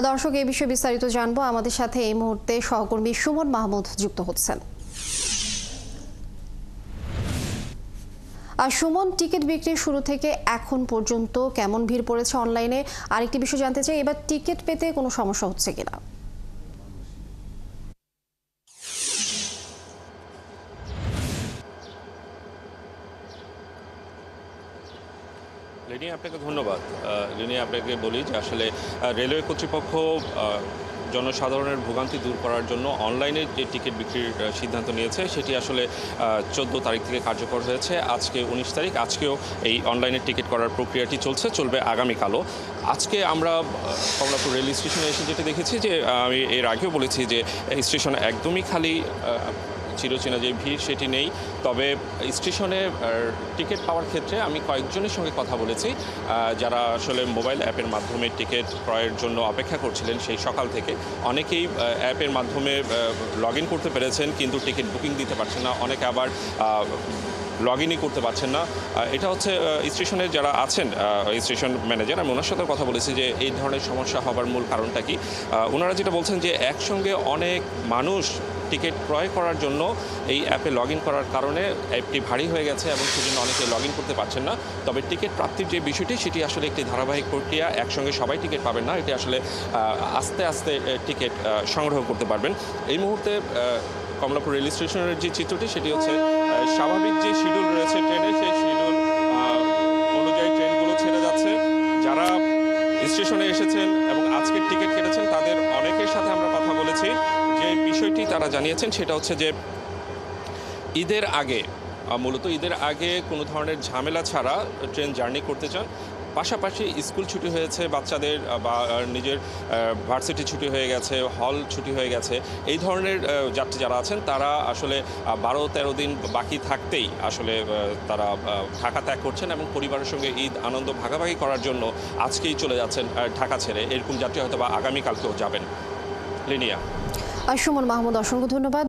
দর্শক, এই বিষয়ে বিস্তারিত জানবো। আমাদের সাথে এই মুহূর্তে সহকর্মী সুমন মাহমুদ যুক্ত হচ্ছেন। সুমন, টিকিট বিক্রি শুরু থেকে এখন পর্যন্ত কেমন ভিড় পড়েছে অনলাইনে? আরেকটি বিষয় জানতে চাই, এবার টিকিট পেতে কোনো সমস্যা হচ্ছে কিনা? লিনি, আপনাকে ধন্যবাদ। লিনি, আপনাকে বলি যে আসলে রেলওয়ে কর্তৃপক্ষ জনসাধারণের ভোগান্তি দূর করার জন্য অনলাইনে যে টিকিট বিক্রির সিদ্ধান্ত নিয়েছে সেটি আসলে 14 তারিখ থেকে কার্যকর হয়েছে। আজকে 19 তারিখ, আজকেও এই অনলাইনে টিকিট করার প্রক্রিয়াটি চলবে আগামীকালও। আজকে আমরা কমলাপুর রেল স্টেশনে এসে যেটা দেখেছি, যে আমি এর আগেও বলেছি যে স্টেশন একদমই খালি, চিরচেনা যে ভিড় সেটি নেই। তবে স্টেশনে টিকিট পাওয়ার ক্ষেত্রে আমি কয়েকজনের সঙ্গে কথা বলেছি, যারা আসলে মোবাইল অ্যাপের মাধ্যমে টিকিট ক্রয়ের জন্য অপেক্ষা করছিলেন সেই সকাল থেকে। অনেকেই অ্যাপের মাধ্যমে লগ ইন করতে পেরেছেন, কিন্তু টিকিট বুকিং দিতে পারছেন না। অনেকে আবার লগ ইনই করতে পারছেন না। এটা হচ্ছে স্টেশনে যারা আছেন, স্টেশন ম্যানেজার, আমি ওনার সাথে কথা বলেছি যে এই ধরনের সমস্যা হবার মূল কারণটা কি। ওনারা যেটা বলছেন যে একসঙ্গে অনেক মানুষ টিকিট ক্রয় করার জন্য এই অ্যাপে লগ ইন করার কারণে অ্যাপটি ভারী হয়ে গেছে এবং সেজন্য অনেকে লগ ইন করতে পারছেন না। তবে টিকিট প্রাপ্তির যে বিষয়টি, সেটি আসলে একটি ধারাবাহিক প্রক্রিয়া। একসঙ্গে সবাই টিকিট পাবেন না, এটি আসলে আস্তে আস্তে টিকিট সংগ্রহ করতে পারবেন। এই মুহূর্তে কমলাপুর রেল স্টেশনের যে চিত্রটি, সেটি হচ্ছে স্বাভাবিক যে শিডিউল রয়েছে ট্রেনে, সেই শিডিউল অনুযায়ী ট্রেনগুলো ছেড়ে যাচ্ছে। যারা স্টেশনে এসেছেন এবং আজকের টিকিট কেটেছেন, তাদের অনেকের সাথে আমরা কথা বলেছি। যে বিষয়টি তারা জানিয়েছেন সেটা হচ্ছে যে মূলত ঈদের আগে কোনো ধরনের ঝামেলা ছাড়া ট্রেন জার্নি করতে চান। পাশাপাশি স্কুল ছুটি হয়েছে বাচ্চাদের, বা নিজের ভার্সিটি ছুটি হয়ে গেছে, হল ছুটি হয়ে গেছে। এই ধরনের যাত্রী যারা আছেন, তারা আসলে 12-13 দিন বাকি থাকতেই আসলে তারা ঢাকা ত্যাগ করছেন এবং পরিবারের সঙ্গে ঈদ আনন্দ ভাগাভাগি করার জন্য আজকেই চলে যাচ্ছেন ঢাকা ছেড়ে। এরকম যাত্রী হয়তো বা আগামীকালকেও যাবেন। লিনিয়া। সুমন মাহমুদ, অসংখ্য ধন্যবাদ।